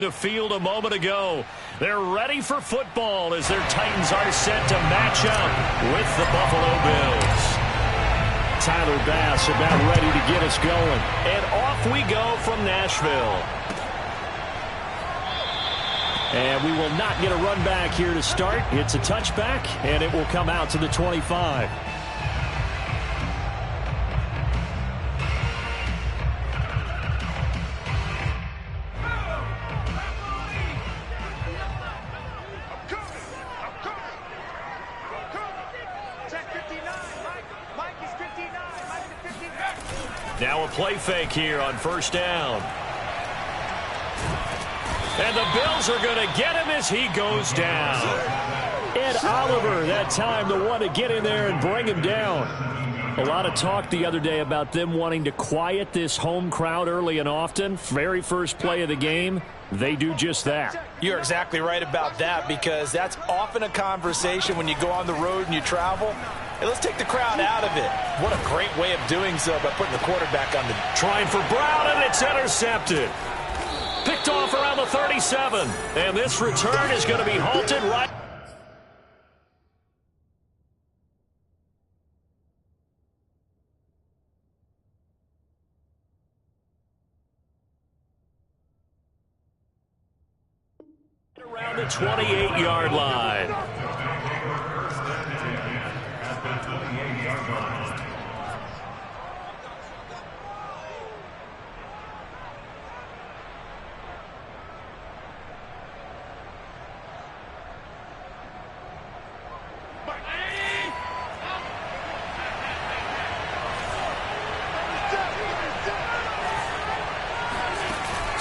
The field a moment ago. They're ready for football as their Titans are set to match up with the Buffalo Bills. Tyler Bass about ready to get us going. And off we go from Nashville. And we will not get a run back here to start. It's a touchback, and it will come out to the 25. Now a play fake here on first down. And the Bills are going to get him as he goes down. Ed Oliver, that time, the one to get in there and bring him down. A lot of talk the other day about them wanting to quiet this home crowd early and often. Very first play of the game, they do just that. You're exactly right about that, because that's often a conversation when you go on the road and you travel. Hey, let's take the crowd out of it. What a great way of doing so by putting the quarterback on the... Trying for Brown, and it's intercepted. Picked off around the 37. And this return is going to be halted right... around the 28-yard line.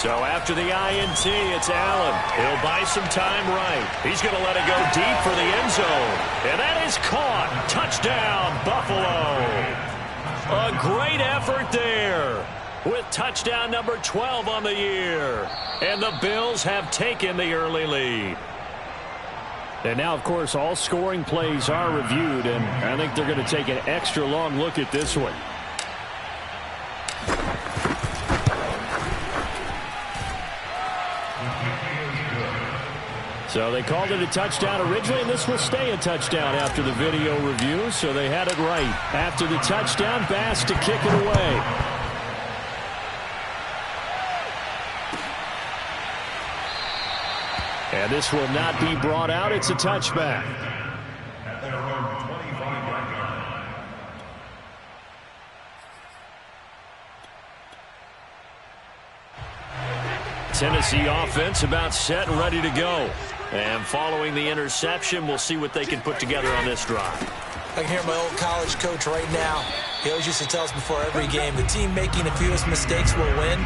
So after the INT, it's Allen. He'll buy some time right. He's going to let it go deep for the end zone. And that is caught. Touchdown, Buffalo. A great effort there with touchdown number 12 on the year. And the Bills have taken the early lead. And now, of course, all scoring plays are reviewed, and I think they're going to take an extra long look at this one. So they called it a touchdown originally, and this will stay a touchdown after the video review, so they had it right. After the touchdown, Bass to kick it away. And this will not be brought out. It's a touchback. Tennessee offense about set and ready to go. And following the interception, we'll see what they can put together on this drive. I can hear my old college coach right now. He always used to tell us before every game, the team making the fewest mistakes will win.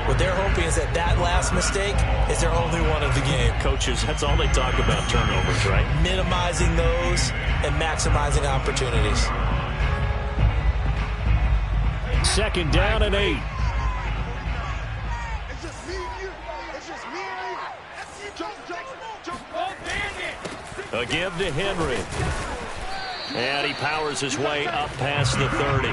What they're hoping is that that last mistake is their only one of the game. Coaches, that's all they talk about, turnovers, right? Minimizing those and maximizing opportunities. Second down and 8. A give to Henry. And he powers his way up past the 30.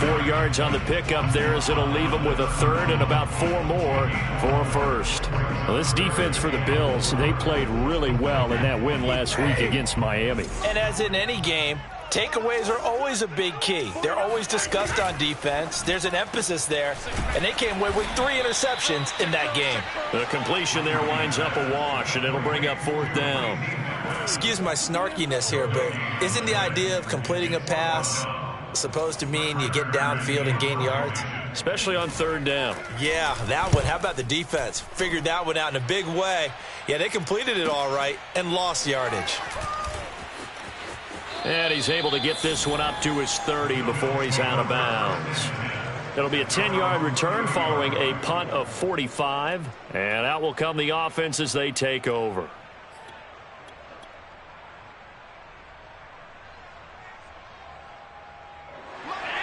4 yards on the pickup there as it'll leave him with a third and about 4 more for a first. Well, this defense for the Bills, they played really well in that win last week against Miami. And as in any game, takeaways are always a big key. They're always discussed on defense. There's an emphasis there, and they came away with 3 interceptions in that game. The completion there winds up a wash, and it'll bring up 4th down. Excuse my snarkiness here, but isn't the idea of completing a pass supposed to mean you get downfield and gain yards? Especially on 3rd down. Yeah, that one. How about the defense? Figured that one out in a big way. Yeah, they completed it all right and lost yardage. And he's able to get this one up to his 30 before he's out of bounds. It'll be a 10-yard return following a punt of 45. And out will come the offense as they take over.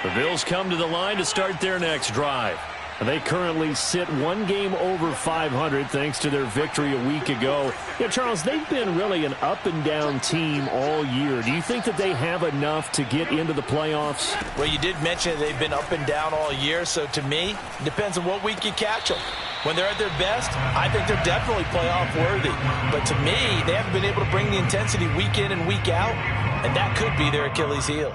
The Bills come to the line to start their next drive. They currently sit one game over 500 thanks to their victory a week ago. Yeah, Charles, they've been really an up-and-down team all year. Do you think that they have enough to get into the playoffs? Well, you did mention they've been up and down all year, so to me, it depends on what week you catch them. When they're at their best, I think they're definitely playoff worthy. But to me, they haven't been able to bring the intensity week in and week out, and that could be their Achilles heel.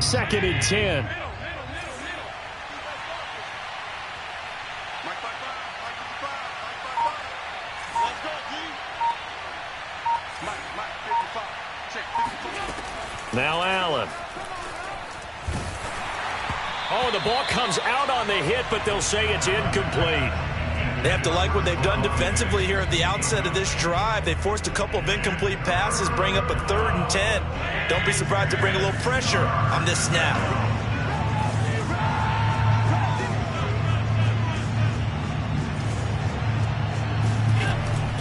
Second and 10. Now Allen. Oh, the ball comes out on the hit, but they'll say it's incomplete. They have to like what they've done defensively here at the outset of this drive. They forced a couple of incomplete passes, bring up a 3rd and 10. Don't be surprised to bring a little pressure on this snap.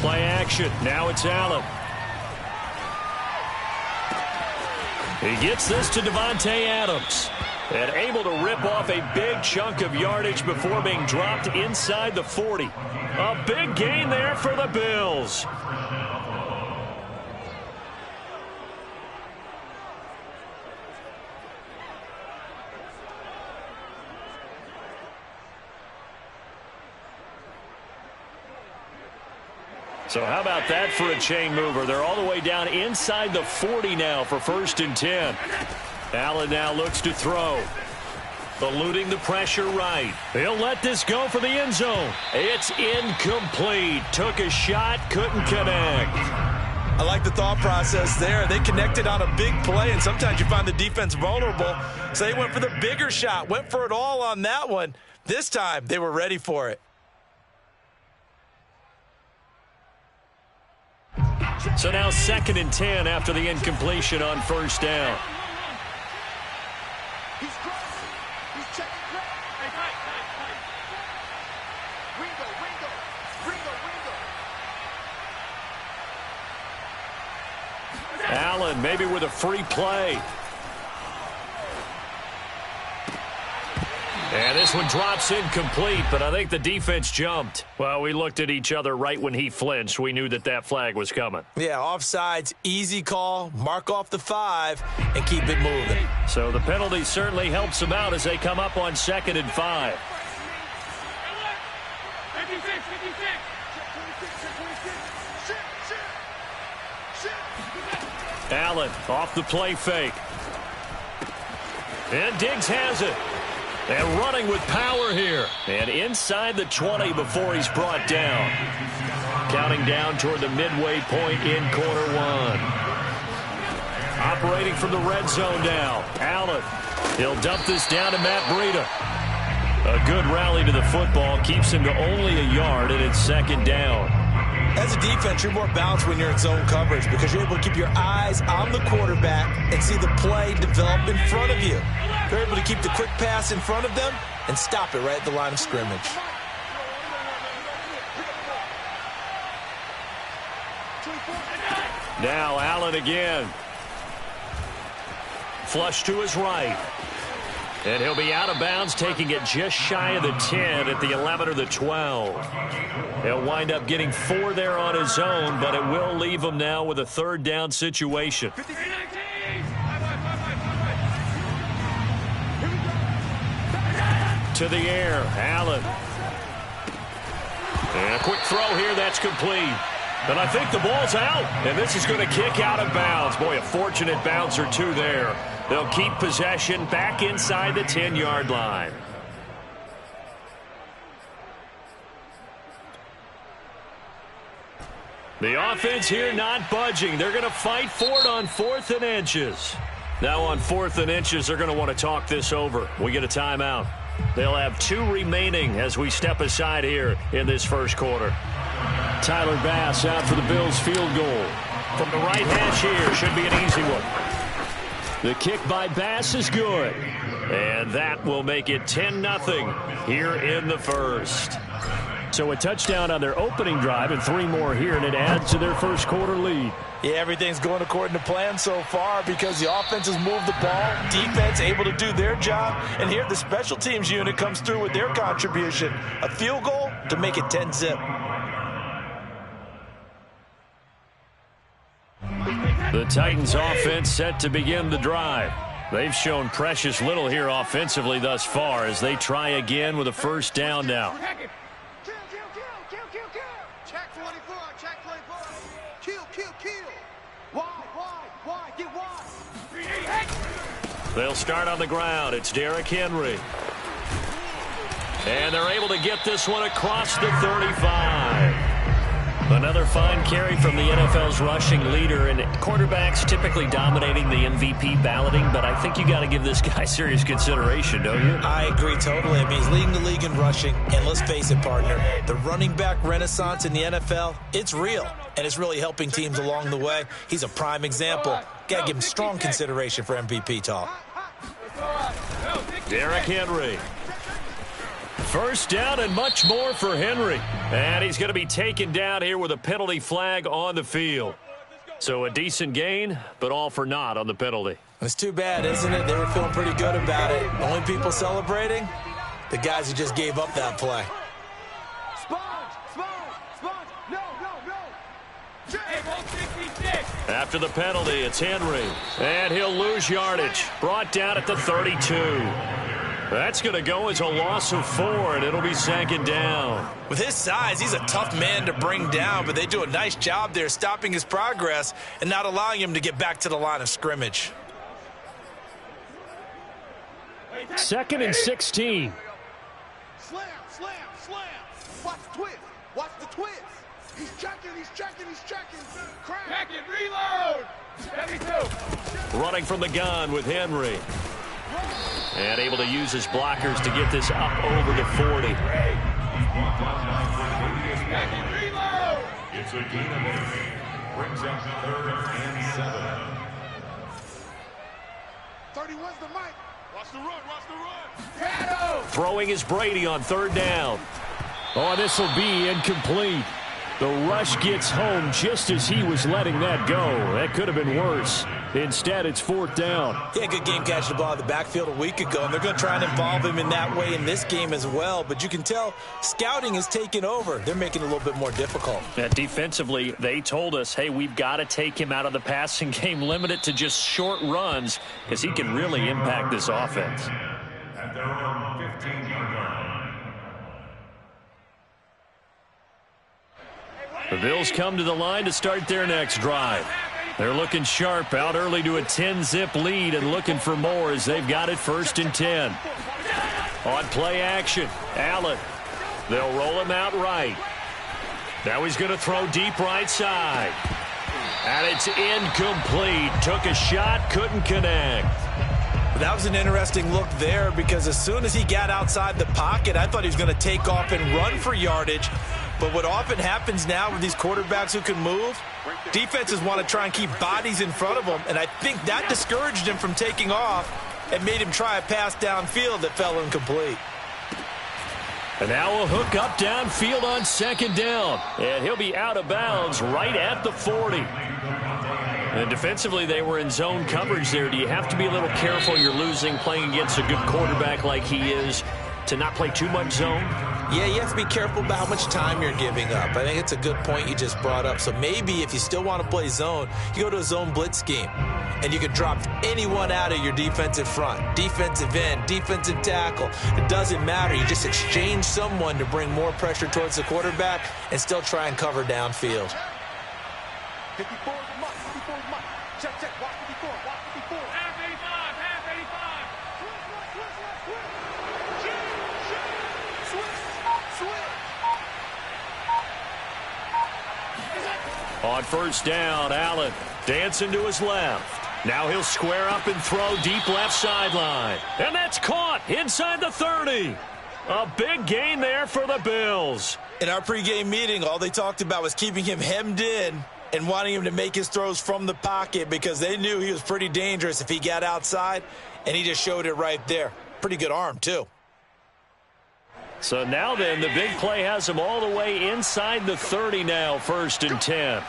Play action. Now it's Allen. He gets this to Davante Adams. And able to rip off a big chunk of yardage before being dropped inside the 40. A big gain there for the Bills. So how about that for a chain mover? They're all the way down inside the 40 now for 1st and 10. Allen now looks to throw. Eluding the pressure right. He'll let this go for the end zone. It's incomplete. Took a shot, couldn't connect. I like the thought process there. They connected on a big play, and sometimes you find the defense vulnerable. So they went for the bigger shot, went for it all on that one. This time, they were ready for it. So now 2nd and 10 after the incompletion on 1st down. Allen maybe with a free play. And this one drops incomplete, but I think the defense jumped. Well, we looked at each other right when he flinched. We knew that that flag was coming. Yeah, offsides, easy call, mark off the 5, and keep it moving. So the penalty certainly helps them out as they come up on 2nd and 5. Allen off the play fake. And Diggs has it. And running with power here. And inside the 20 before he's brought down. Counting down toward the midway point in quarter 1. Operating from the red zone now. Allen. He'll dump this down to Matt Breida. A good rally to the football. Keeps him to only a yard, and it's 2nd down. As a defense, you're more balanced when you're in zone coverage because you're able to keep your eyes on the quarterback and see the play develop in front of you. You're able to keep the quick pass in front of them and stop it right at the line of scrimmage. Now Allen again. Flush to his right. And he'll be out of bounds, taking it just shy of the 10 at the 11 or the 12. He'll wind up getting 4 there on his own, but it will leave him now with a 3rd down situation. To the air, Allen. And a quick throw here, that's complete. And I think the ball's out, and this is going to kick out of bounds. Boy, a fortunate bounce or 2 there. They'll keep possession back inside the 10-yard line. The offense here not budging. They're going to fight for it on 4th and inches. Now on 4th and inches, they're going to want to talk this over. We get a timeout. They'll have 2 remaining as we step aside here in this first quarter. Tyler Bass out for the Bills field goal. From the right hash here, should be an easy one. The kick by Bass is good. And that will make it 10-0 here in the first. So a touchdown on their opening drive and 3 more here, and it adds to their first quarter lead. Yeah, everything's going according to plan so far because the offense has moved the ball, defense able to do their job, and here the special teams unit comes through with their contribution. A field goal to make it 10-0. The Titans offense set to begin the drive. They've shown precious little here offensively thus far as they try again with a first down now. Check 44, check 24. Kill. Why, get wide. They'll start on the ground. It's Derrick Henry. And they're able to get this one across the 35. Another fine carry from the NFL's rushing leader, and quarterbacks typically dominating the MVP balloting, but I think you got to give this guy serious consideration, don't you? I agree totally. I mean, he's leading the league in rushing, and let's face it, partner, the running back renaissance in the NFL, it's real, and it's really helping teams along the way. He's a prime example. Got to give him strong consideration for MVP talk. Derrick Henry. First down and much more for Henry. And he's going to be taken down here with a penalty flag on the field. So a decent gain, but all for naught on the penalty. It's too bad, isn't it? They were feeling pretty good about it. The only people celebrating, the guys who just gave up that play. Sponge, no. After the penalty, it's Henry. And he'll lose yardage. Brought down at the 32. That's going to go as a loss of 4, and it'll be second down. With his size, he's a tough man to bring down, but they do a nice job there stopping his progress and not allowing him to get back to the line of scrimmage. 2nd and 16. Slam. Watch the twist. He's checking. Crack. Back it, reload. 72. Running from the gun with Henry. And able to use his blockers to get this up over the 40. It's a gain of 8. Brings up 3rd and 7. 31's the mic. Watch the run. Throwing is Brady on 3rd down. Oh, this will be incomplete. The rush gets home just as he was letting that go. That could have been worse. Instead, it's 4th down. Yeah, good game catching the ball in the backfield a week ago, and they're going to try and involve him in that way in this game as well. But you can tell scouting is taking over. They're making it a little bit more difficult. Yeah, defensively, they told us, hey, we've got to take him out of the passing game, limit it to just short runs, because he can really impact this offense. At their own 15-yard line. The Bills come to the line to start their next drive. They're looking sharp, out early to a 10-zip lead and looking for more as they've got it 1st and 10. On play action, Allen. They'll roll him out right. Now he's going to throw deep right side. And it's incomplete. Took a shot, couldn't connect. That was an interesting look there because as soon as he got outside the pocket, I thought he was going to take off and run for yardage. But what often happens now with these quarterbacks who can move, defenses want to try and keep bodies in front of them, and I think that discouraged him from taking off and made him try a pass downfield that fell incomplete. And now a hook up downfield on 2nd down, and he'll be out of bounds right at the 40. And defensively, they were in zone coverage there. Do you have to be a little careful? You're losing playing against a good quarterback like he is to not play too much zone? Yeah, you have to be careful about how much time you're giving up. I think it's a good point you just brought up. So maybe if you still want to play zone, you go to a zone blitz scheme. And you can drop anyone out of your defensive front. Defensive end, defensive tackle. It doesn't matter. You just exchange someone to bring more pressure towards the quarterback and still try and cover downfield. 54 is the mark. 54 is the mark. Check. Watch 54. Watch 54. Half 85. On 1st down, Allen dancing to his left. Now he'll square up and throw deep left sideline. And that's caught inside the 30. A big gain there for the Bills. In our pregame meeting, all they talked about was keeping him hemmed in and wanting him to make his throws from the pocket because they knew he was pretty dangerous if he got outside, and he just showed it right there. Pretty good arm, too. So now then, the big play has him all the way inside the 30 now, 1st and 10.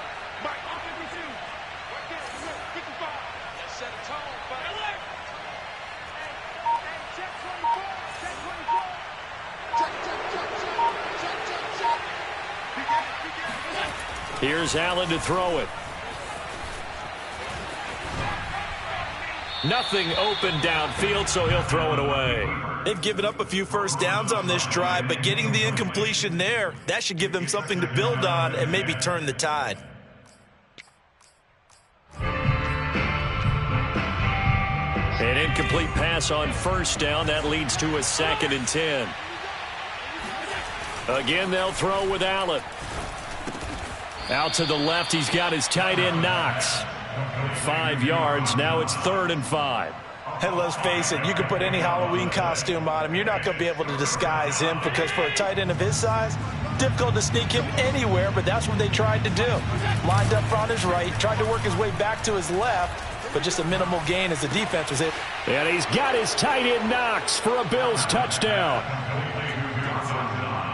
Here's Allen to throw it. Nothing open downfield, so he'll throw it away. They've given up a few first downs on this drive, but getting the incompletion there, that should give them something to build on and maybe turn the tide. An incomplete pass on 1st down. That leads to a 2nd and 10. Again, they'll throw with Allen. Out to the left, he's got his tight end Knox. 5 yards. Now it's 3rd and 5. And let's face it, you can put any Halloween costume on him. You're not going to be able to disguise him because for a tight end of his size, difficult to sneak him anywhere, but that's what they tried to do. Lined up on his right, tried to work his way back to his left, but just a minimal gain as the defense was hit. And he's got his tight end Knox for a Bills touchdown.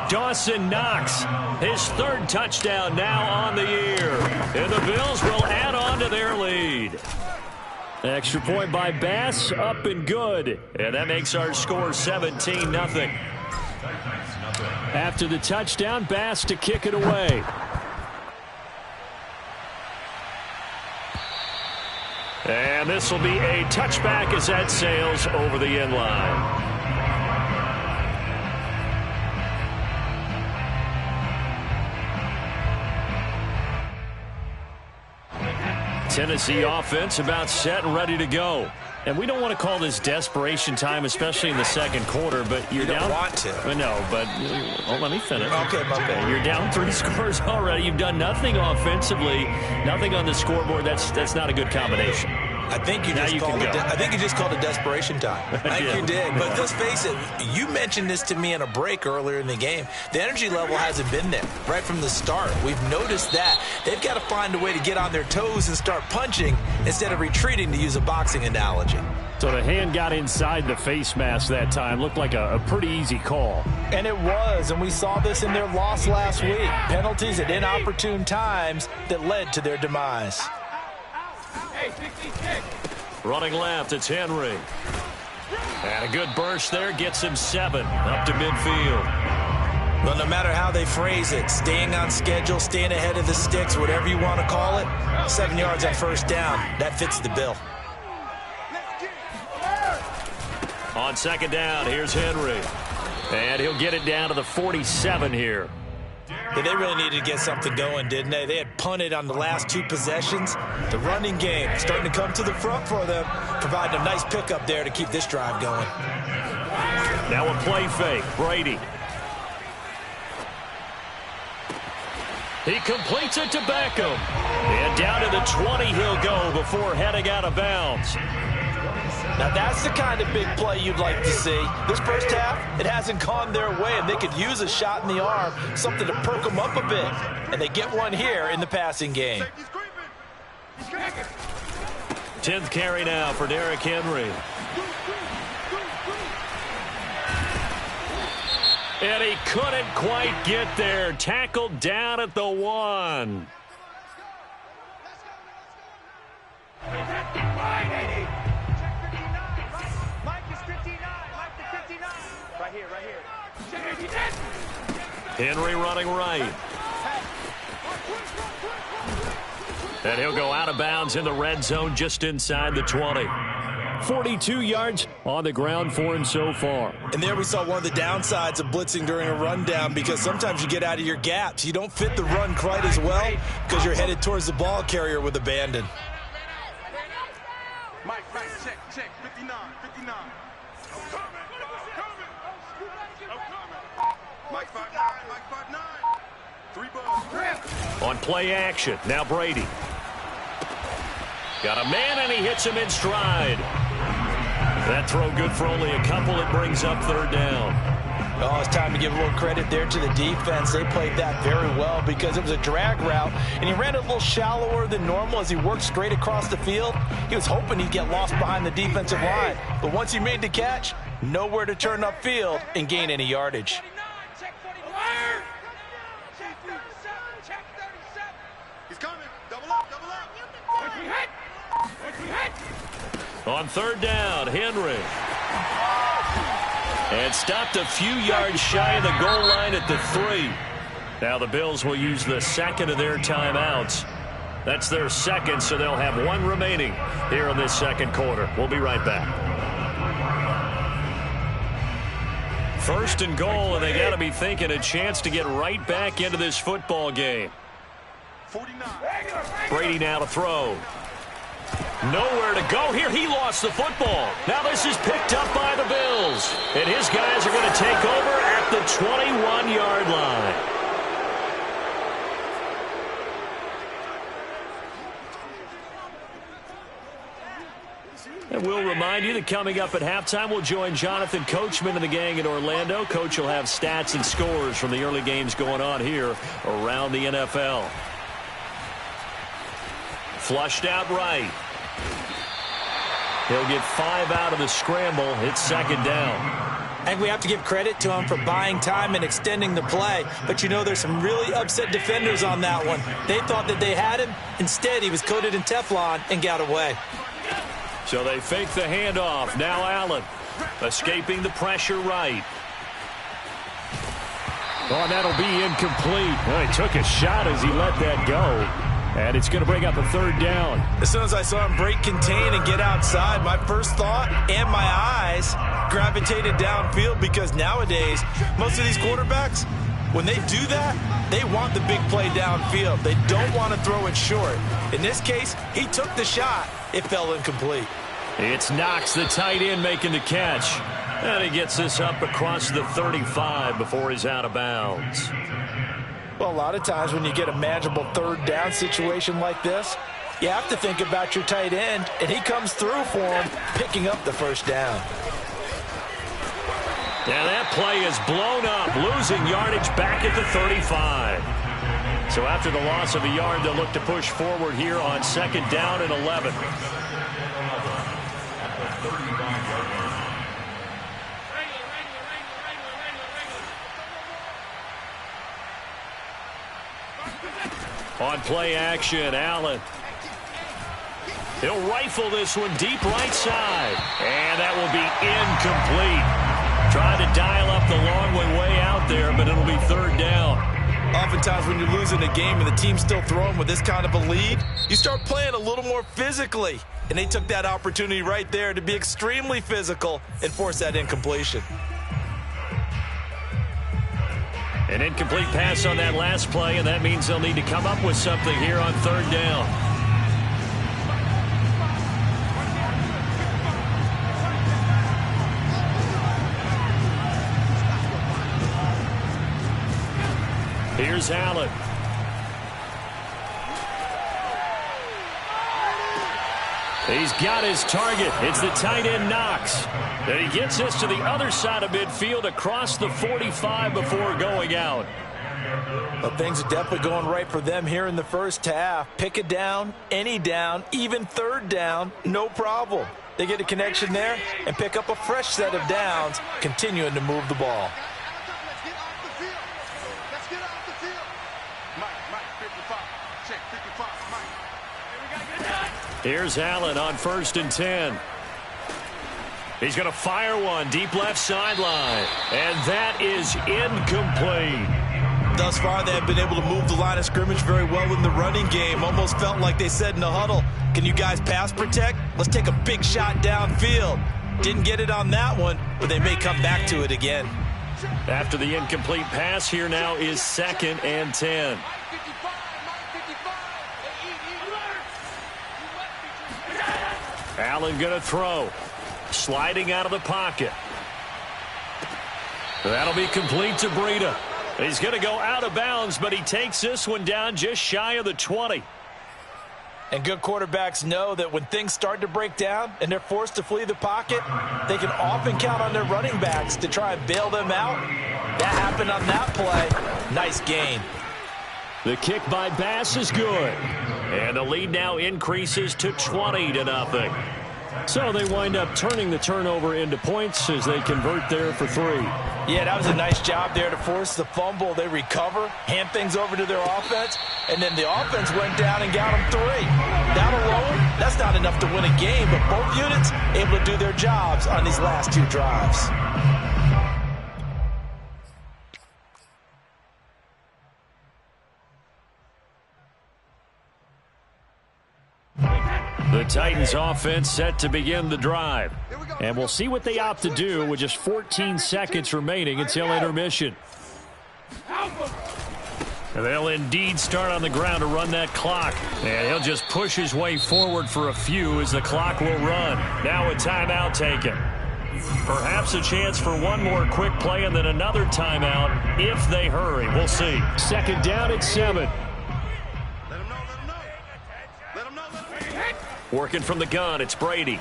Dawson Knox, his 3rd touchdown now on the year. And the Bills will add on to their lead. Extra point by Bass, up and good. And that makes our score 17-0. After the touchdown, Bass to kick it away. And this will be a touchback as that sails over the end line. Tennessee offense about set and ready to go. And we don't want to call this desperation time, especially in the 2nd quarter, but you're down. You don't want to. No, but let me finish. Okay, my bad. You're down 3 scores already. You've done nothing offensively, nothing on the scoreboard. That's not a good combination. I think you just called it desperation time. I think you did. But let's face it, you mentioned this to me in a break earlier in the game. The energy level hasn't been there right from the start. We've noticed that. They've got to find a way to get on their toes and start punching instead of retreating, to use a boxing analogy. So the hand got inside the face mask that time. Looked like a pretty easy call. And it was, and we saw this in their loss last week. Penalties at inopportune times that led to their demise. Running left, it's Henry. And a good burst there gets him 7 up to midfield. Well, no matter how they phrase it, staying on schedule, staying ahead of the sticks, whatever you want to call it, 7 yards on 1st down, that fits the bill. On 2nd down, here's Henry. And he'll get it down to the 47 here. Yeah, they really needed to get something going, didn't they? They had punted on the last 2 possessions. The running game starting to come to the front for them, providing a nice pickup there to keep this drive going. Now a play fake. Brady. He completes it to Beckham. And down to the 20 he'll go before heading out of bounds. Now, that's the kind of big play you'd like to see. This first half, it hasn't gone their way, and they could use a shot in the arm, something to perk them up a bit. And they get one here in the passing game. 10th carry now for Derrick Henry. And he couldn't quite get there. Tackled down at the 1. Henry running right. And he'll go out of bounds in the red zone just inside the 20. 42 yards on the ground for him so far. And there we saw one of the downsides of blitzing during a rundown, because sometimes you get out of your gaps. You don't fit the run quite as well because you're headed towards the ball carrier with abandon. Mike, check, 59. Mike 5'9", 3 balls. On play action, now Brady. Got a man, and he hits him in stride. That throw good for only a couple. It brings up 3rd down. Oh, it's time to give a little credit there to the defense. They played that very well because it was a drag route, and he ran a little shallower than normal as he worked straight across the field. He was hoping he'd get lost behind the defensive line, but once he made the catch, nowhere to turn upfield and gain any yardage. He's coming. Double up, double up. On third down, Henry. And stopped a few yards shy of the goal line at the 3. Now the Bills will use the second of their timeouts. That's their second, so they'll have one remaining here in this second quarter. We'll be right back. First and goal, and they got to be thinking a chance to get right back into this football game. 49. Brady now to throw. Nowhere to go here. He lost the football. Now this is picked up by the Bills. And his guys are going to take over at the 21-yard line. And we'll remind you that coming up at halftime, we'll join Jonathan Coachman and the gang in Orlando. Coach will have stats and scores from the early games going on here around the NFL. Flushed out right. He'll get 5 out of the scramble. It's second down. I think we have to give credit to him for buying time and extending the play. But, you know, there's some really upset defenders on that one. They thought that they had him. Instead, he was coated in Teflon and got away. So they fake the handoff. Now Allen escaping the pressure right. Oh, and that'll be incomplete. Well, he took a shot as he let that go. And it's going to bring up a third down. As soon as I saw him break contain and get outside, my first thought and my eyes gravitated downfield, because nowadays, most of these quarterbacks, when they do that, they want the big play downfield. They don't want to throw it short. In this case, he took the shot. It fell incomplete. It's Knox, the tight end, making the catch. And he gets this up across the 35 before he's out of bounds. Well, a lot of times when you get a manageable third down situation like this, you have to think about your tight end, and he comes through for him, picking up the first down. Yeah, that play is blown up, losing yardage back at the 35. So after the loss of a yard, they'll look to push forward here on second down and 11. On play action, Allen. He'll rifle this one deep right side. And that will be incomplete. Trying to dial up the long one way out there, but it'll be third down. Oftentimes when you're losing a game and the team's still throwing with this kind of a lead, you start playing a little more physically. And they took that opportunity right there to be extremely physical and force that incompletion. An incomplete pass on that last play, and that means they'll need to come up with something here on third down. Here's Allen. He's got his target. It's the tight end Knox. And he gets this to the other side of midfield across the 45 before going out. Well, things are definitely going right for them here in the first half. Pick it down, any down, even third down, no problem. They get a connection there and pick up a fresh set of downs, continuing to move the ball. Let's get off the field. Mike, 55. Check, 55, Mike. Here's Allen on first and 10. He's going to fire one deep left sideline. And that is incomplete. Thus far, they have been able to move the line of scrimmage very well in the running game. Almost felt like they said in the huddle, can you guys pass protect? Let's take a big shot downfield. Didn't get it on that one, but they may come back to it again. After the incomplete pass, here now is second and 10. Allen going to throw. Sliding out of the pocket. That'll be complete to Breida. He's going to go out of bounds, but he takes this one down just shy of the 20. And good quarterbacks know that when things start to break down and they're forced to flee the pocket, they can often count on their running backs to try and bail them out. That happened on that play. Nice gain. The kick by Bass is good. And the lead now increases to 20-0. So they wind up turning the turnover into points as they convert there for 3. Yeah, that was a nice job there to force the fumble. They recover, hand things over to their offense, and then the offense went down and got them 3. That alone, that's not enough to win a game, but both units able to do their jobs on these last 2 drives. The Titans offense set to begin the drive. And we'll see what they opt to do with just 14 seconds remaining until intermission. They'll indeed start on the ground to run that clock. And he'll just push his way forward for a few as the clock will run. Now a timeout taken. Perhaps a chance for one more quick play and then another timeout if they hurry. We'll see. Second down at 7. Working from the gun, it's Brady.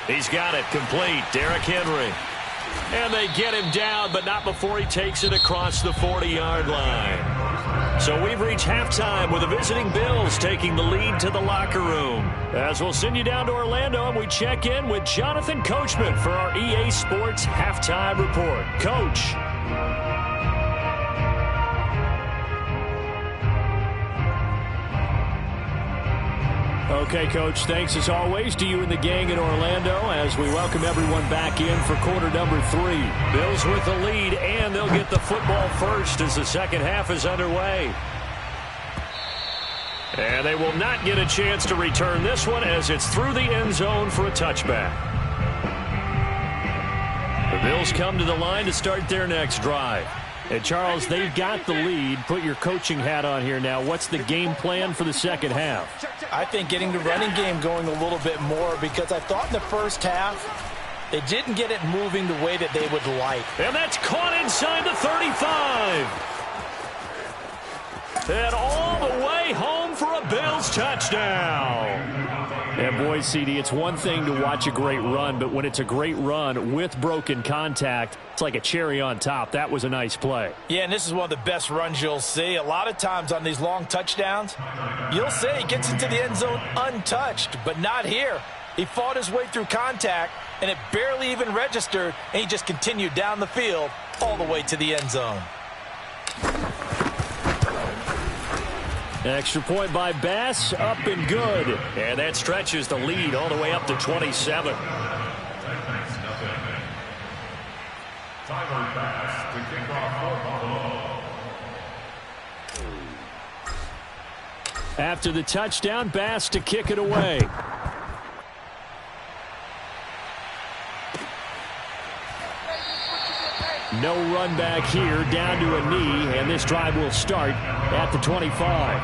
He's got it complete. Derrick Henry. And they get him down, but not before he takes it across the 40-yard line. So we've reached halftime with the visiting Bills taking the lead to the locker room. As we'll send you down to Orlando and we check in with Jonathan Coachman for our EA Sports Halftime Report. Coach. Okay, Coach, thanks as always to you and the gang in Orlando as we welcome everyone back in for quarter number 3. Bills with the lead, and they'll get the football first as the second half is underway. And they will not get a chance to return this one as it's through the end zone for a touchback. The Bills come to the line to start their next drive. And, Charles, they've got the lead. Put your coaching hat on here now. What's the game plan for the second half? I think getting the running game going a little bit more because I thought in the first half they didn't get it moving the way that they would like. And that's caught inside the 35. And all the way home for a Bills touchdown. And, boy, CD, it's one thing to watch a great run, but when it's a great run with broken contact, it's like a cherry on top. That was a nice play. Yeah, and this is one of the best runs you'll see. A lot of times on these long touchdowns, you'll say he gets into the end zone untouched, but not here. He fought his way through contact, and it barely even registered, and he just continued down the field all the way to the end zone. Extra point by Bass, up and good. And that stretches the lead all the way up to 27. Tyler Bass to kick off for Buffalo. After the touchdown, Bass to kick it away. No run back here, down to a knee, and this drive will start at the 25.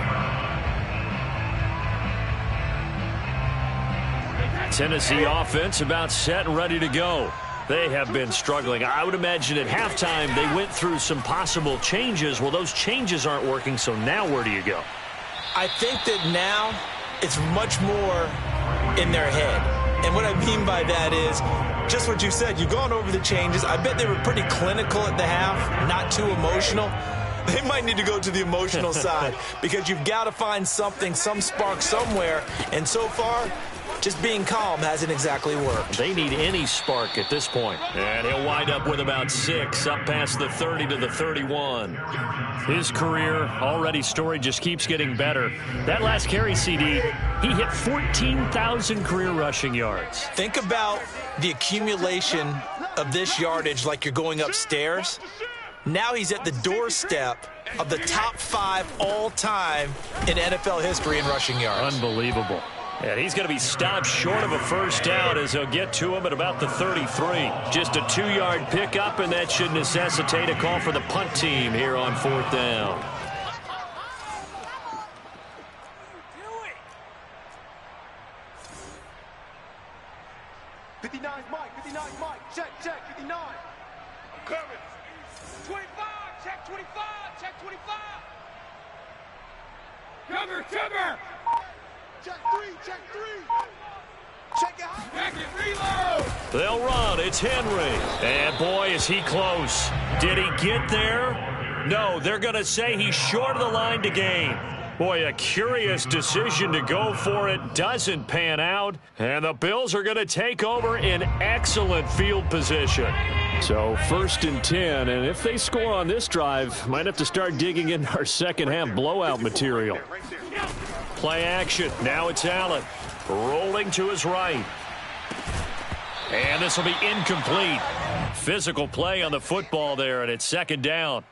Tennessee offense about set and ready to go. They have been struggling. I would imagine at halftime they went through some possible changes. Well, those changes aren't working, so now where do you go? I think that now it's much more in their head. And what I mean by that is just what you said. You've gone over the changes. I bet they were pretty clinical at the half, not too emotional. They might need to go to the emotional side because you've got to find something, some spark somewhere. And so far, just being calm hasn't exactly worked. They need any spark at this point. And he'll wind up with about 6 up past the 30 to the 31. His career already storied, just keeps getting better. That last carry, CD, he hit 14,000 career rushing yards. Think about the accumulation of this yardage like you're going upstairs. Now he's at the doorstep of the top 5 all-time in NFL history in rushing yards. Unbelievable. And he's going to be stopped short of a first down as they'll get to him at about the 33. Just a 2-yard pickup, and that should necessitate a call for the punt team here on 4th down. Check, 59. I'm coming. 25, check 25, check 25. Cover. Check 3, check 3. Check it out. Check it, reload. They'll run. It's Henry. And, boy, is he close. Did he get there? No, they're going to say he's short of the line to gain. Boy, a curious decision to go for it doesn't pan out, and the Bills are going to take over in excellent field position. So 1st and 10, and if they score on this drive, might have to start digging in our second-half blowout material. Play action. Now it's Allen. Rolling to his right. And this will be incomplete. Physical play on the football there, and it's 2nd down.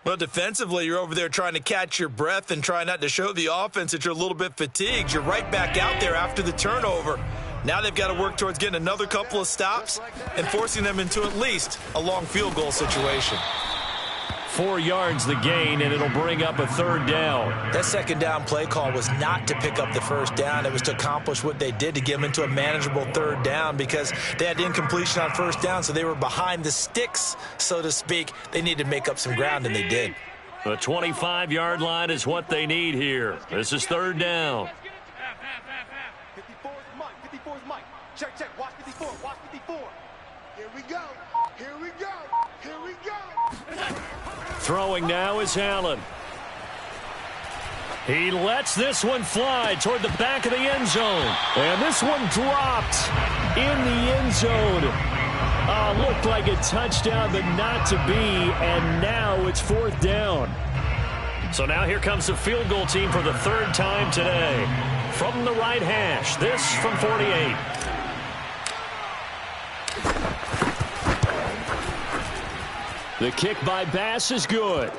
Well, defensively, you're over there trying to catch your breath and try not to show the offense that you're a little bit fatigued. You're right back out there after the turnover. Now they've got to work towards getting another couple of stops and forcing them into at least a long field goal situation. 4 yards the gain, and it'll bring up a 3rd down. That 2nd down play call was not to pick up the 1st down. It was to accomplish what they did to get them into a manageable 3rd down because they had incompletion on 1st down, so they were behind the sticks, so to speak. They needed to make up some ground, and they did. The 25-yard line is what they need here. This is 3rd down. 54 is Mike. 54 is Mike. Check, check. Watch 54. Watch 54. Here we go. Here we go. Here we go. Throwing now is Allen. He lets this one fly toward the back of the end zone. And this one dropped in the end zone. Looked like a touchdown, but not to be. And now it's 4th down. So now here comes the field goal team for the 3rd time today. From the right hash, this from 48. The kick by Bass is good.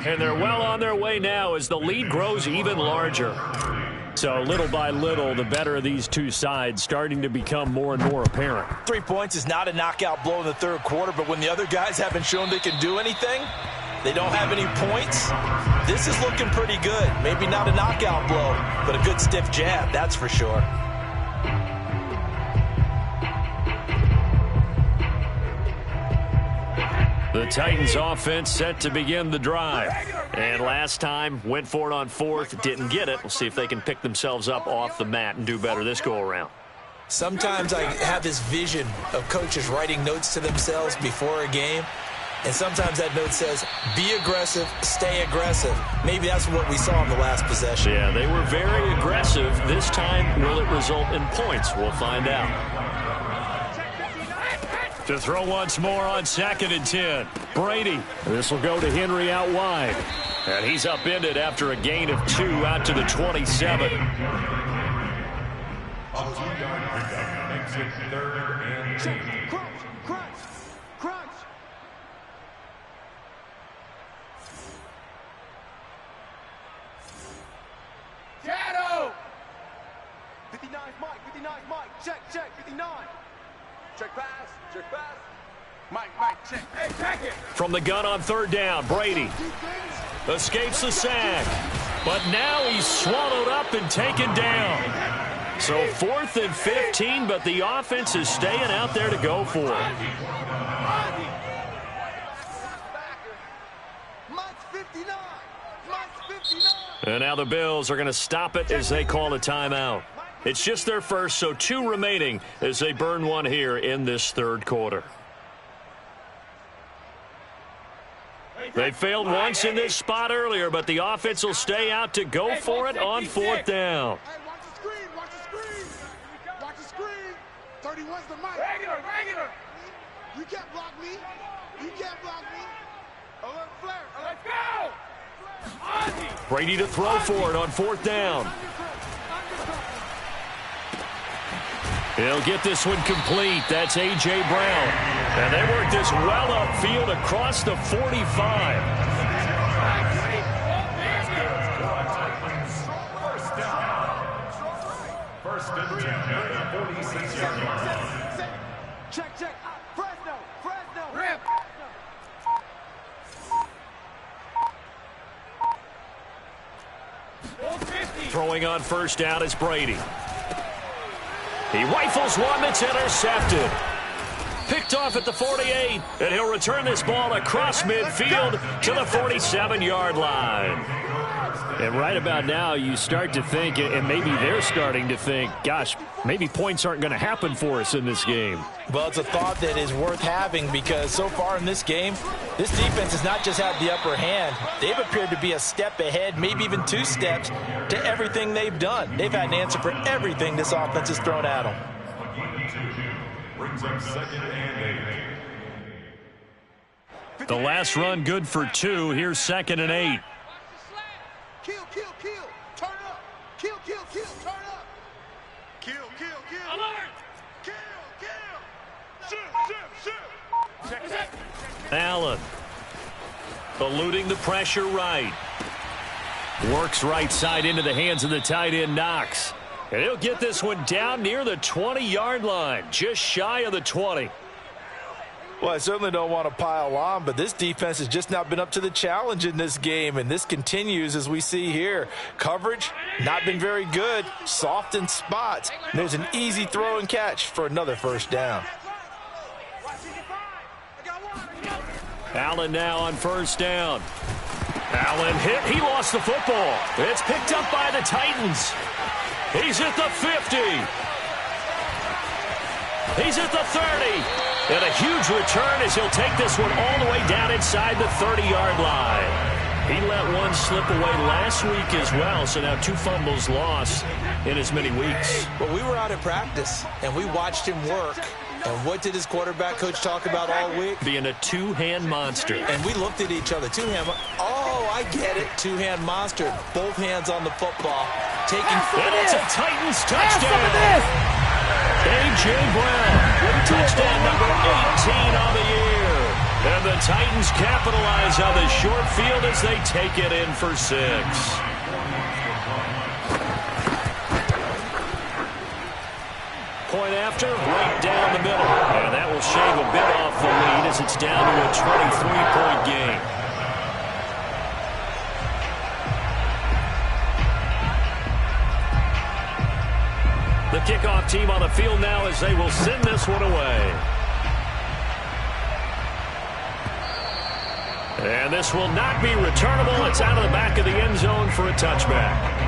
And they're well on their way now as the lead grows even larger. So little by little, the better of these two sides starting to become more and more apparent. 3 points is not a knockout blow in the 3rd quarter, but when the other guys haven't shown they can do anything, they don't have any points, this is looking pretty good. Maybe not a knockout blow, but a good stiff jab, that's for sure. The Titans offense set to begin the drive. And last time, went for it on 4th, didn't get it. We'll see if they can pick themselves up off the mat and do better this go-around. Sometimes I have this vision of coaches writing notes to themselves before a game. And sometimes that note says, be aggressive, stay aggressive. Maybe that's what we saw in the last possession. Yeah, they were very aggressive. This time, will it result in points? We'll find out. To throw once more on 2nd and 10. Brady. This will go to Henry out wide. And he's upended after a gain of 2 out to the 27. A 2-yard pickup makes it 3rd and 8. Crunch, crunch, crunch. Shadow. 59 is Mike. 59 is Mike. Check, check. 59. Check pass. Check pass. Mike, check. Hey, check it. From the gun on 3rd down, Brady escapes the sack. But now he's swallowed up and taken down. So 4th and 15, but the offense is staying out there to go for it. Mike's 59. Mike's 59. And now the Bills are going to stop it as they call a timeout. It's just their first, so 2 remaining as they burn one here in this 3rd quarter. They failed once in this spot earlier, but the offense will stay out to go for it on 4th down. Hey, watch the screen. Watch the screen. Watch the screen. 31's the Mike. Regular. You can't block me. You can't block me. Alert flare. Let's go. Brady to throw for it on 4th down. He'll get this one complete. That's A.J. Brown. And they work this well upfield across the 45. First and 10 at the 46-yard line. Check. Fresno. Rip. Throwing on 1st down is Brady. He rifles one that's intercepted. Picked off at the 48, and he'll return this ball across midfield to the 47-yard line. And right about now, you start to think, and maybe they're starting to think, gosh, maybe points aren't going to happen for us in this game. Well, it's a thought that is worth having because so far in this game, this defense has not just had the upper hand. They've appeared to be a step ahead, maybe even 2 steps to everything they've done. They've had an answer for everything this offense has thrown at them. Brings up 2nd and 8. The last run good for 2. Here's 2nd and 8. Kill, kill, kill. Turn up. Kill, kill, kill. Turn up. Kill, kill, kill. Alert. Kill, kill. Shoot, shoot, shoot. Check, check. Allen eluding the pressure right. Works right side into the hands of the tight end Knox. And he'll get this one down near the 20-yard line, just shy of the 20. Well, I certainly don't want to pile on, but this defense has just not been up to the challenge in this game, and this continues as we see here. Coverage, not been very good, soft in spots. And there's an easy throw and catch for another first down. Allen now on first down. Allen hit. He lost the football. It's picked up by the Titans. He's at the 50. He's at the 30. And a huge return as he'll take this one all the way down inside the 30-yard line. He let one slip away last week as well, so now 2 fumbles lost in as many weeks. Well, we were out at practice, and we watched him work. And what did his quarterback coach talk about all week? Being a 2-hand monster. And we looked at each other. 2-hand. Oh, I get it. 2-hand monster. Both hands on the football. Taking foot. And it's a Titans touchdown. A.J. Brown, touchdown number 18 on the year. And the Titans capitalize on the short field as they take it in for 6. Point after, right down the middle. And that will shave a bit off the lead as it's down to a 23-point game. The kickoff team on the field now as they will send this one away. And this will not be returnable. It's out of the back of the end zone for a touchback.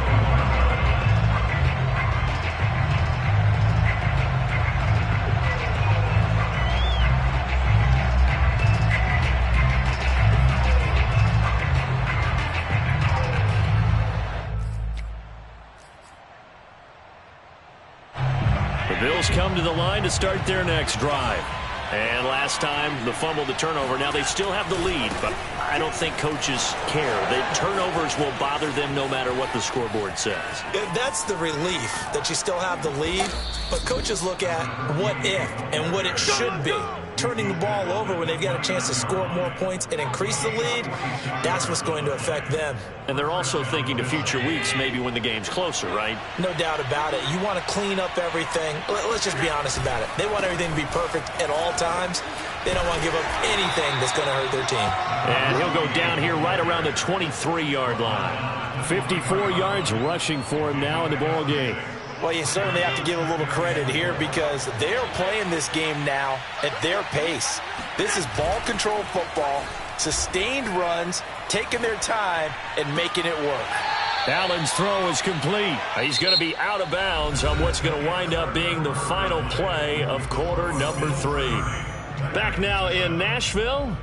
Bills come to the line to start their next drive. And last time, the fumble, the turnover. Now they still have the lead, but I don't think coaches care. The turnovers will bother them no matter what the scoreboard says. That's the relief that you still have the lead, but coaches look at what if and what it should be. Turning the ball over when they've got a chance to score more points and increase the lead, that's what's going to affect them. And they're also thinking to future weeks, maybe when the game's closer, right? No doubt about it. You want to clean up everything. Let's just be honest about it. They want everything to be perfect at all times. They don't want to give up anything that's going to hurt their team. And he'll go down here right around the 23-yard line. 54 yards rushing for him now in the ball game. Well, you certainly have to give a little credit here because they're playing this game now at their pace. This is ball control football, sustained runs, taking their time, and making it work. Allen's throw is complete. He's going to be out of bounds on what's going to wind up being the final play of quarter number 3. Back now in Nashville.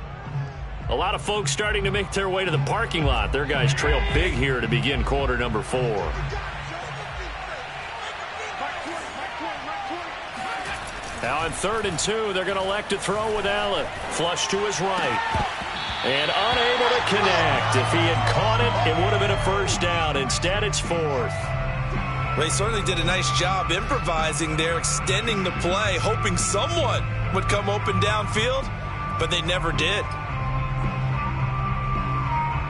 A lot of folks starting to make their way to the parking lot. Their guys trail big here to begin quarter number 4. Now on 3rd and 2, they're going to elect to throw with Allen. Flush to his right. And unable to connect. If he had caught it, it would have been a first down. Instead, it's 4th. They certainly did a nice job improvising there, extending the play, hoping someone would come open downfield, but they never did.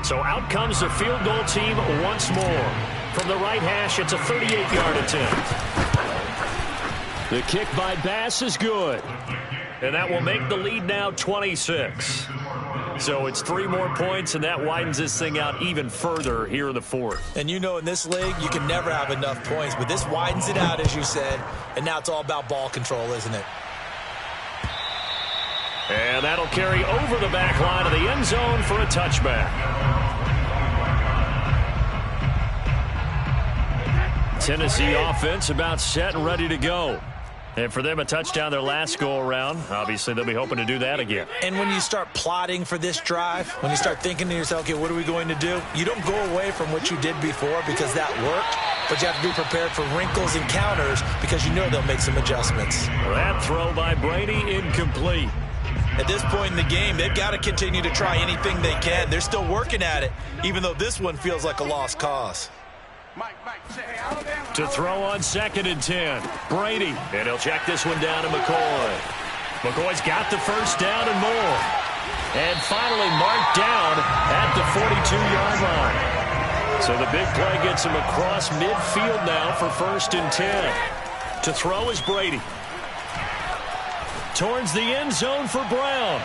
So out comes the field goal team once more. From the right hash, it's a 38-yard attempt. The kick by Bass is good. And that will make the lead now 26. So it's 3 more points, and that widens this thing out even further here in the 4th. And you know in this league, you can never have enough points, but this widens it out, as you said, and now it's all about ball control, isn't it? And that'll carry over the back line of the end zone for a touchback. Tennessee offense about set and ready to go. And for them, a touchdown their last go-around. Obviously, they'll be hoping to do that again. And when you start plotting for this drive, when you start thinking to yourself, okay, what are we going to do? You don't go away from what you did before because that worked, but you have to be prepared for wrinkles and counters because you know they'll make some adjustments. That throw by Brady, incomplete. At this point in the game, they've got to continue to try anything they can. They're still working at it, even though this one feels like a lost cause. To throw on 2nd and 10. Brady. And he'll check this one down to McCoy. McCoy's got the first down and more. And finally marked down at the 42-yard line. So the big play gets him across midfield now for 1st and 10. To throw is Brady. Towards the end zone for Brown.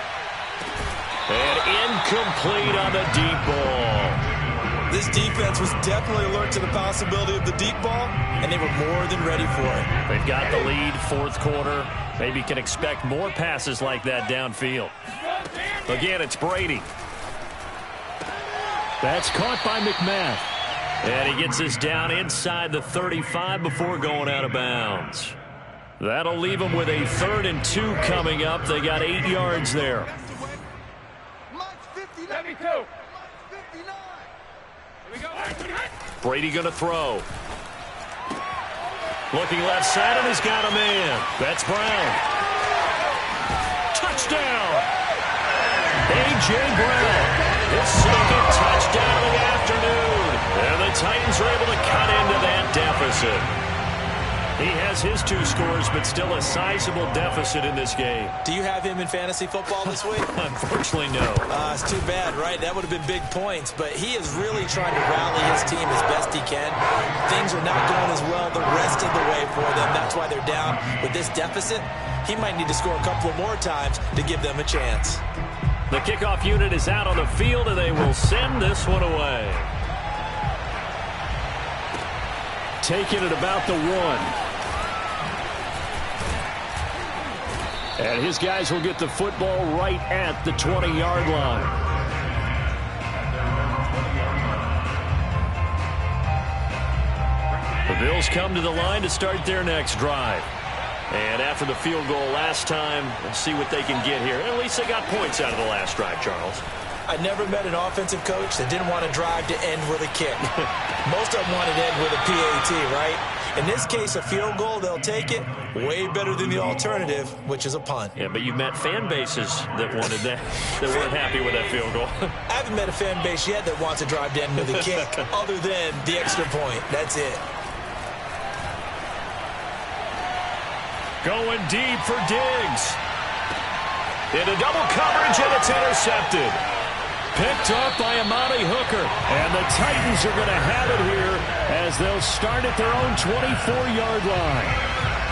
And incomplete on the deep ball. This defense was definitely alert to the possibility of the deep ball, and they were more than ready for it. They've got the lead, 4th quarter. Maybe can expect more passes like that downfield. Again, it's Brady. That's caught by McMath. And he gets this down inside the 35 before going out of bounds. That'll leave them with a 3rd and 2 coming up. They got 8 yards there. Brady going to throw. Looking left side, and he's got a man. That's Brown. Touchdown! A.J. Brown. His 2nd touchdown of the afternoon. And the Titans are able to cut into that deficit. He has his 2 scores, but still a sizable deficit in this game. Do you have him in fantasy football this week? Unfortunately, no. It's too bad, right? That would have been big points, but he is really trying to rally his team as best he can. Things are not going as well the rest of the way for them. That's why they're down with this deficit. He might need to score a couple of more times to give them a chance. The kickoff unit is out on the field, and they will send this one away. Taking it about the 1. And his guys will get the football right at the 20-yard line. The Bills come to the line to start their next drive. And after the field goal last time, let's see what they can get here. At least they got points out of the last drive, Charles. I never met an offensive coach that didn't want to drive to end with a kick. Most of them wanted to end with a PAT, right? In this case, a field goal, they'll take it. Way better than the alternative, which is a punt. Yeah, but you've met fan bases that wanted that, that weren't happy with that field goal. I haven't met a fan base yet that wants to drive to end with a kick, other than the extra point. That's it. Going deep for Diggs. Into double coverage, and it's intercepted. Picked up by Amani Hooker. And the Titans are going to have it here as they'll start at their own 24-yard line.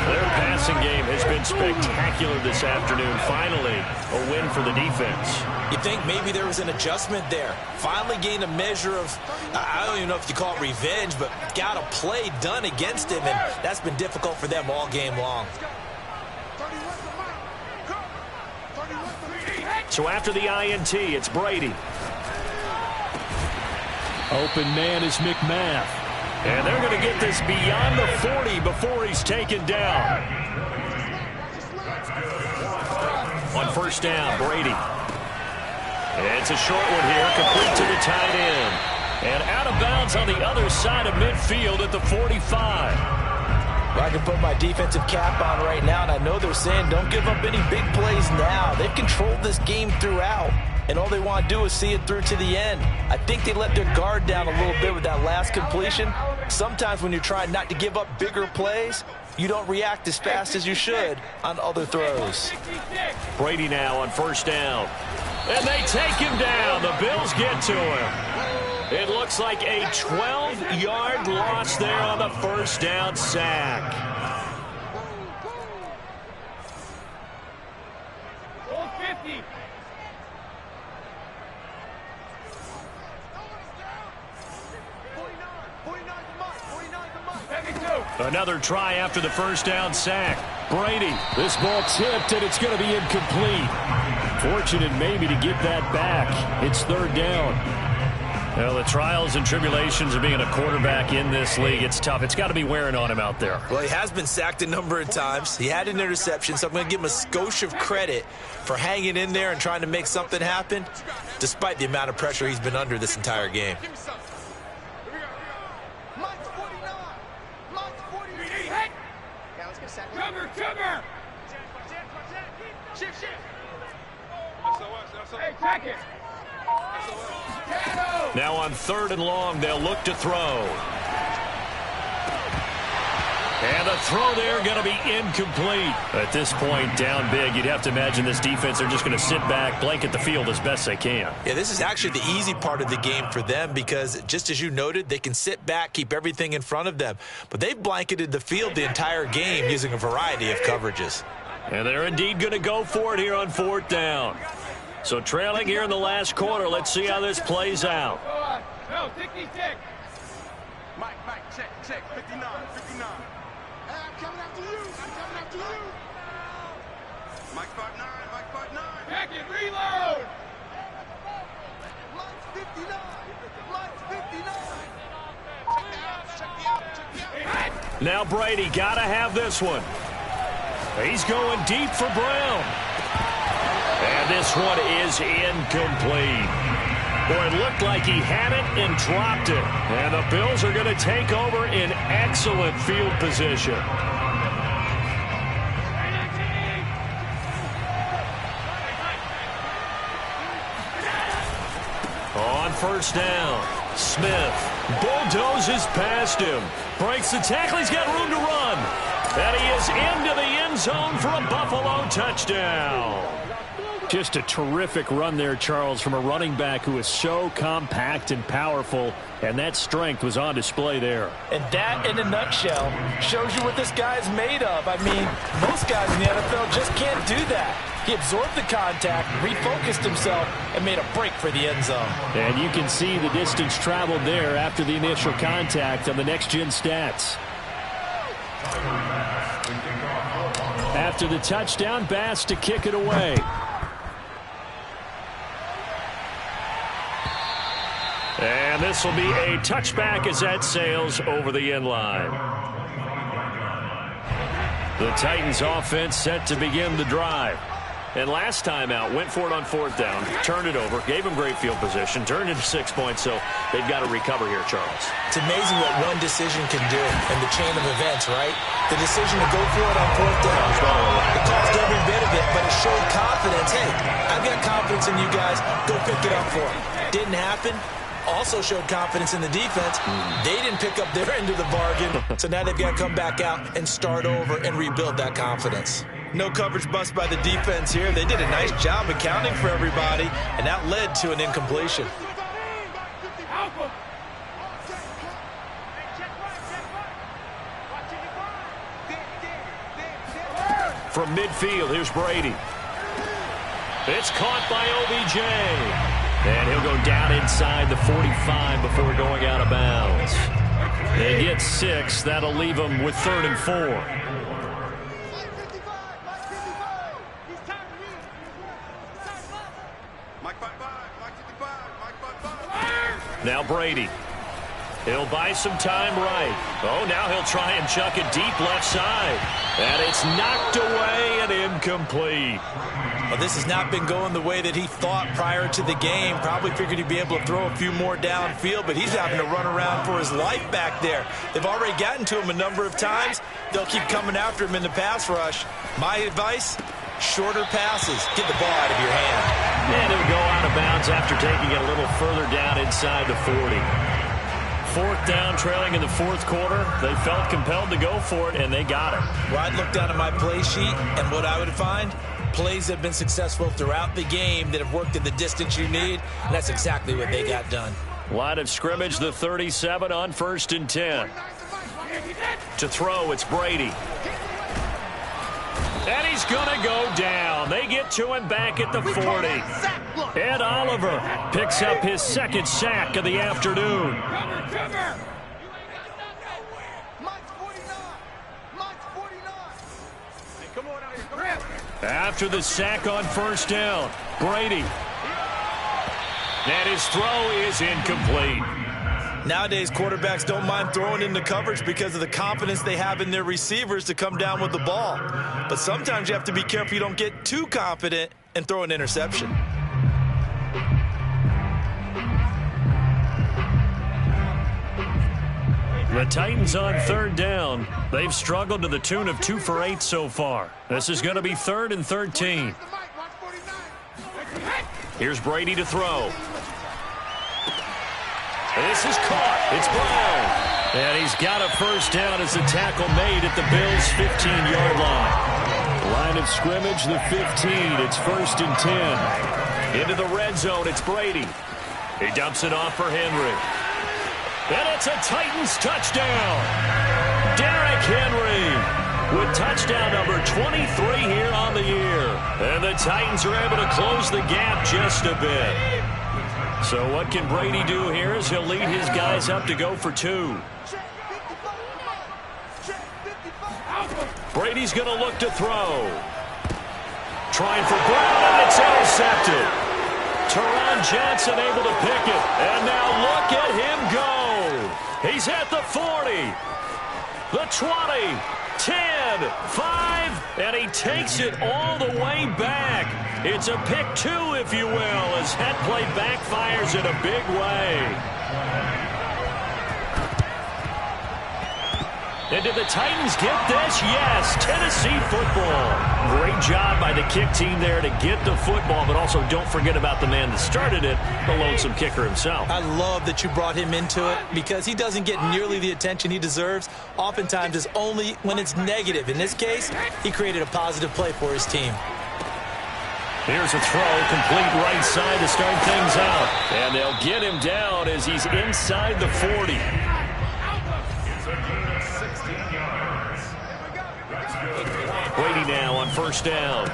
Their passing game has been spectacular this afternoon. Finally, a win for the defense. You think maybe there was an adjustment there. Finally gained a measure of, I don't even know if you call it revenge, but got a play done against him, and that's been difficult for them all game long. So after the INT, it's Brady. Open man is McMath. And they're going to get this beyond the 40 before he's taken down. On 1st down, Brady. It's a short one here, complete to the tight end. And out of bounds on the other side of midfield at the 45. I can put my defensive cap on right now, and I know they're saying don't give up any big plays now. They've controlled this game throughout, and all they want to do is see it through to the end. I think they let their guard down a little bit with that last completion. Sometimes when you're trying not to give up bigger plays, you don't react as fast as you should on other throws. Brady now on 1st down. And they take him down. The Bills get to him. It looks like a 12-yard loss there on the 1st down sack. Another try after the 1st down sack. Brady, this ball tipped, and it's going to be incomplete. Fortunate maybe to get that back. It's 3rd down. Well, the trials and tribulations of being a quarterback in this league, it's tough. It's got to be wearing on him out there. Well, he has been sacked a number of times. He had an interception, so I'm going to give him a skosh of credit for hanging in there and trying to make something happen, despite the amount of pressure he's been under this entire game. Now on 3rd and long, they'll look to throw. And the throw there going to be incomplete. At this point, down big, you'd have to imagine this defense, they're just going to sit back, blanket the field as best they can. Yeah, this is actually the easy part of the game for them because, just as you noted, they can sit back, keep everything in front of them. But they've blanketed the field the entire game using a variety of coverages. And they're indeed going to go for it here on 4th down. So trailing here in the last quarter, let's see how this plays out. No, tick. Mike, check, 59. Hey, I'm coming after you. Mike 5'9. Back it, reload. Mike's 59. Check me out. Now Brady, got to have this one. He's going deep for Brown. And this one is incomplete. Boy, it looked like he had it and dropped it. And the Bills are going to take over in excellent field position. On 1st down, Smith bulldozes past him. Breaks the tackle. He's got room to run. And he is into the end zone for a Buffalo touchdown. Just a terrific run there, Charles, from a running back who is so compact and powerful, and that strength was on display there. And that, in a nutshell, shows you what this guy's made of. I mean, most guys in the NFL just can't do that. He absorbed the contact, refocused himself, and made a break for the end zone. And you can see the distance traveled there after the initial contact on the next-gen stats. After the touchdown, Bass to kick it away. And this will be a touchback as that sails over the end line. The Titans offense set to begin the drive. And last time out, went for it on 4th down, turned it over, gave them great field position, turned into 6 points, so they've got to recover here, Charles. It's amazing what one decision can do in the chain of events, right? The decision to go for it on 4th down. It caused every bit of it, but it showed confidence. Hey, I've got confidence in you guys. Go pick it up for it. Didn't happen. Also showed confidence in the defense. They didn't pick up their end of the bargain, so now they've got to come back out and start over and rebuild that confidence. No coverage bust by the defense here. They did a nice job accounting for everybody, and that led to an incompletion. From midfield, here's Brady. It's caught by OBJ. And he'll go down inside the 45 before going out of bounds. They get 6. That'll leave them with 3rd and 4. Now Brady. He'll buy some time right. Oh, now he'll try and chuck it deep left side. And it's knocked away and incomplete. Well, this has not been going the way that he thought prior to the game. Probably figured he'd be able to throw a few more downfield, but he's having to run around for his life back there. They've already gotten to him a number of times. They'll keep coming after him in the pass rush. My advice, shorter passes. Get the ball out of your hand. And he'll go out of bounds after taking it a little further down inside the 40. 4th down, trailing in the 4th quarter. They felt compelled to go for it, and they got it. Well, I'd look down at my play sheet, and what I would find, plays have been successful throughout the game that have worked in the distance you need, and that's exactly what they got done. Line of scrimmage, the 37 on 1st and 10. To throw, it's Brady. And he's going to go down. They get to him back at the 40. Ed Oliver picks up his 2nd sack of the afternoon. After the sack on 1st down, Brady. And his throw is incomplete. Nowadays, quarterbacks don't mind throwing into coverage because of the confidence they have in their receivers to come down with the ball. But sometimes you have to be careful you don't get too confident and throw an interception. The Titans on third down. They've struggled to the tune of 2 for 8 so far. This is going to be 3rd and 13. Here's Brady to throw. This is caught. It's Brown. And he's got a first down as the tackle made at the Bills' 15-yard line. Line of scrimmage, the 15. It's 1st and 10. Into the red zone, it's Brady. He dumps it off for Henry. And it's a Titans touchdown. Derrick Henry with touchdown number 23 here on the year. And the Titans are able to close the gap just a bit. So what can Brady do here as he'll lead his guys up to go for 2. Brady's going to look to throw. Trying for Brown, and it's intercepted. Teron Johnson able to pick it. And now look at him go. He's at the 40, the 20, 10, 5, and he takes it all the way back. It's a pick 2, if you will, as that play backfires in a big way. And did the Titans get this? Yes, Tennessee football. Great job by the kick team there to get the football, but also don't forget about the man that started it, the lonesome kicker himself. I love that you brought him into it because he doesn't get nearly the attention he deserves. Oftentimes it's only when it's negative. In this case, he created a positive play for his team. Here's a throw, complete right side to start things out. And they'll get him down as he's inside the 40. Brady now on first down.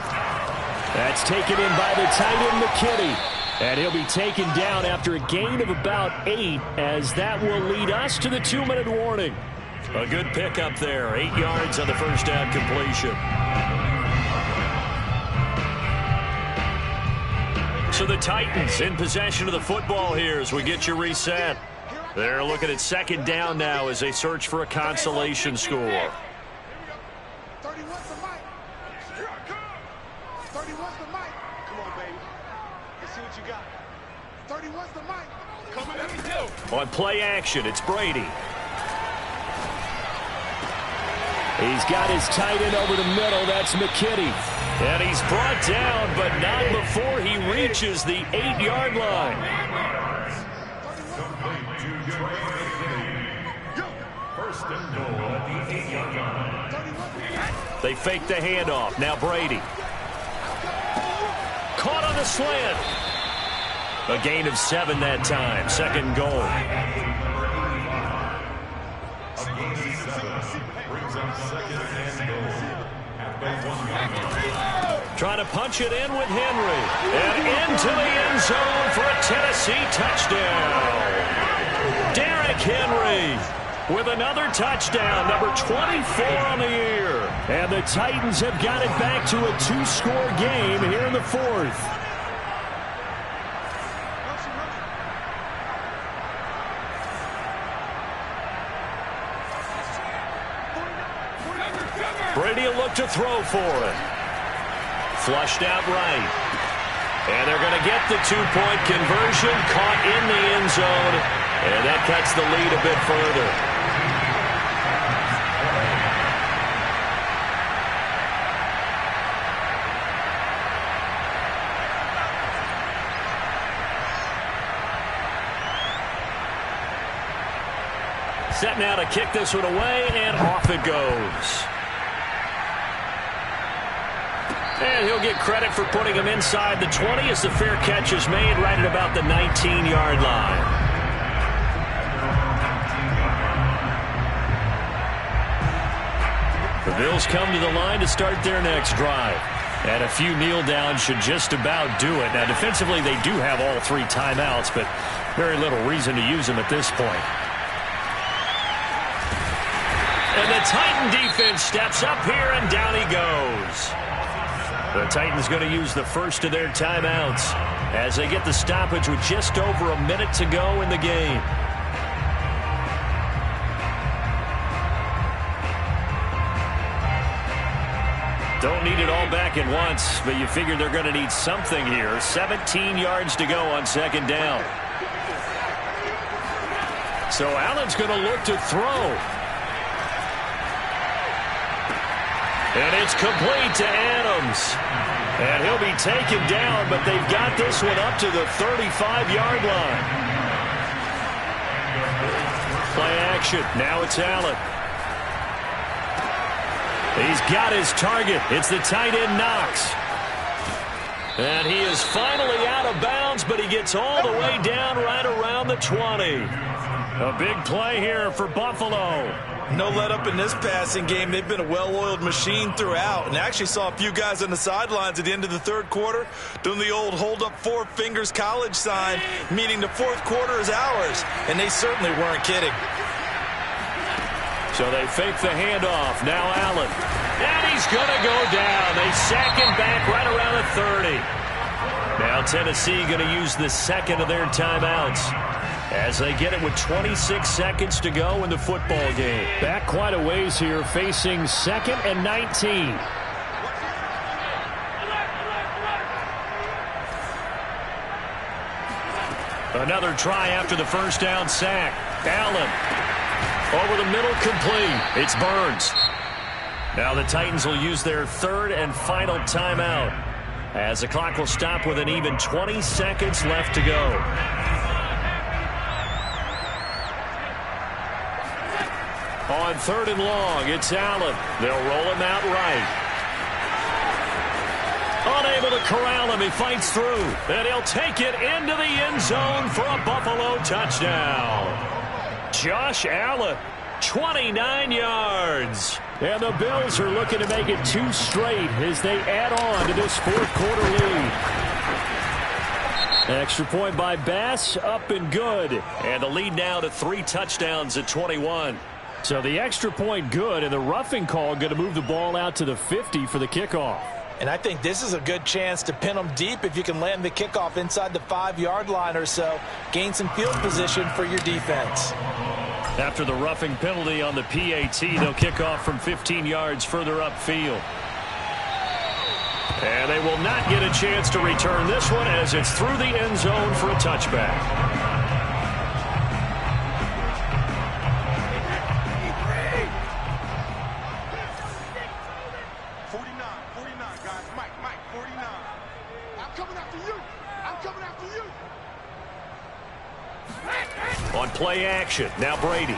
That's taken in by the tight end, McKinney. And he'll be taken down after a gain of about 8, as that will lead us to the 2-minute warning. A good pickup there, 8 yards on the first down completion. So the Titans in possession of the football here as we get you reset. They're looking at second down now as they search for a consolation score. 31's the mic. 31's the mic. Come on, baby. Let's see what you got. 31's the mic. Come on, let me do. On play action, it's Brady. He's got his tight end over the middle. That's McKinney. And he's brought down, but not before he reaches the 8-yard line. First and goal at the 8-yard line. They fake the handoff. Now Brady. Caught on the slant. A gain of 7 that time. Second goal. Trying to punch it in with Henry. And into the end zone for a Tennessee touchdown. Derrick Henry with another touchdown, number 24 on the year. And the Titans have got it back to a 2-score game here in the 4th. Brady will look to throw for it. Flushed out right. And they're going to get the 2-point conversion, caught in the end zone. And that cuts the lead a bit further. Set now to kick this one away, and off it goes. And he'll get credit for putting him inside the 20 as the fair catch is made right at about the 19-yard line. The Bills come to the line to start their next drive. And a few kneel downs should just about do it. Now, defensively, they do have all 3 timeouts, but very little reason to use them at this point. And the Titan defense steps up here, and down he goes. The Titans going to use the first of their timeouts as they get the stoppage with just over a minute to go in the game. Don't need it all back at once, but you figure they're going to need something here. 17 yards to go on second down. So Allen's going to look to throw. And it's complete to Adams. And he'll be taken down, but they've got this one up to the 35-yard line. Play action. Now it's Allen. He's got his target. It's the tight end Knox. And he is finally out of bounds, but he gets all the way down right around the 20. A big play here for Buffalo. No let up in this passing game. They've been a well-oiled machine throughout. And actually saw a few guys on the sidelines at the end of the third quarter doing the old hold up four fingers college sign, meaning the fourth quarter is ours. And they certainly weren't kidding. So they fake the handoff. Now Allen. And he's going to go down. They sack him back right around the 30. Now Tennessee going to use the second of their timeouts as they get it with 26 seconds to go in the football game. Back quite a ways here, facing second and 19. Another try after the first down sack. Allen. Over the middle, complete. It's Burns. Now the Titans will use their third and final timeout as the clock will stop with an even 20 seconds left to go. On third and long, it's Allen. They'll roll him out right. Unable to corral him, he fights through. And he'll take it into the end zone for a Buffalo touchdown. Josh Allen, 29 yards. And the Bills are looking to make it 2 straight as they add on to this fourth quarter lead. Extra point by Bass, up and good. And the lead now to 3 touchdowns at 21. So the extra point good, and the roughing call going to move the ball out to the 50 for the kickoff. And I think this is a good chance to pin them deep if you can land the kickoff inside the 5-yard line or so. Gain some field position for your defense. After the roughing penalty on the PAT, they'll kick off from 15 yards further upfield. And they will not get a chance to return this one as it's through the end zone for a touchback. On play action, now Brady.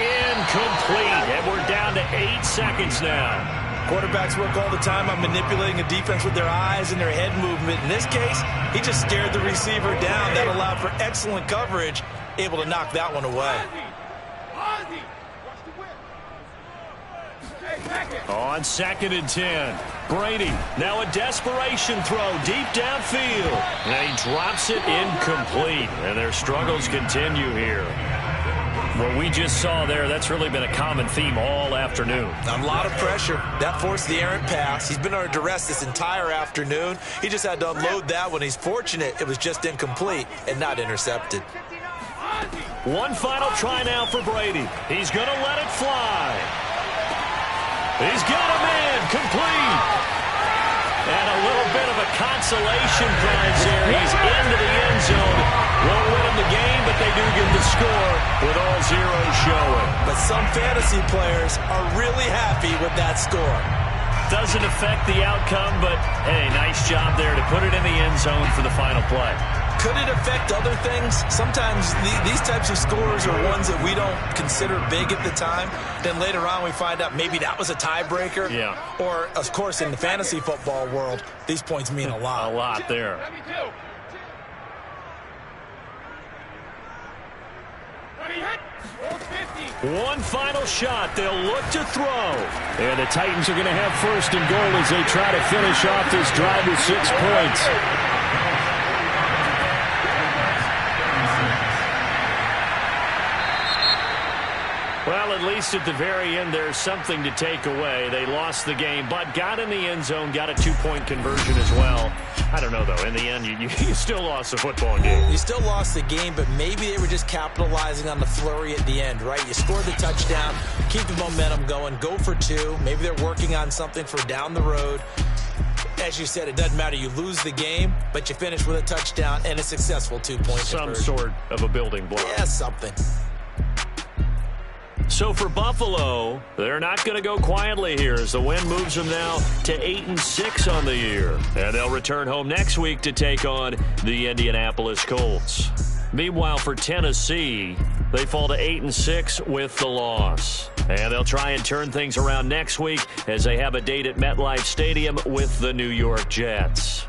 Incomplete, and we're down to 8 seconds now. Quarterbacks work all the time on manipulating a defense with their eyes and their head movement. In this case, he just stared the receiver down. That allowed for excellent coverage, able to knock that one away. On 2nd and 10, Brady, now a desperation throw deep downfield. And he drops it incomplete, and their struggles continue here. What we just saw there, that's really been a common theme all afternoon. A lot of pressure. That forced the errant pass. He's been under duress this entire afternoon. He just had to unload that one. He's fortunate it was just incomplete and not intercepted. One final try now for Brady. He's going to let it fly. He's got him in, complete. And a little bit of a consolation prize here. He's into the end zone. Won't win him the game, but they do get the score with all zeros showing. But some fantasy players are really happy with that score. Doesn't affect the outcome, but, hey, nice job there to put it in the end zone for the final play. Could it affect other things? Sometimes these types of scores are ones that we don't consider big at the time. Then later on we find out maybe that was a tiebreaker. Yeah. Or, of course, in the fantasy football world, these points mean a lot. A lot there. One final shot. They'll look to throw. And the Titans are going to have 1st and goal as they try to finish off this drive with 6 points. Well, at least at the very end, there's something to take away. They lost the game, but got in the end zone, got a 2-point conversion as well. I don't know, though. In the end, you still lost the football game. You still lost the game, but maybe they were just capitalizing on the flurry at the end, right? You scored the touchdown, keep the momentum going, go for 2. Maybe they're working on something for down the road. As you said, it doesn't matter. You lose the game, but you finish with a touchdown and a successful 2-point Some conversion. sort of a building block. Yeah, something. So for Buffalo, they're not going to go quietly here as the win moves them now to 8-6 on the year. And they'll return home next week to take on the Indianapolis Colts. Meanwhile, for Tennessee, they fall to 8-6 with the loss. And they'll try and turn things around next week as they have a date at MetLife Stadium with the New York Jets.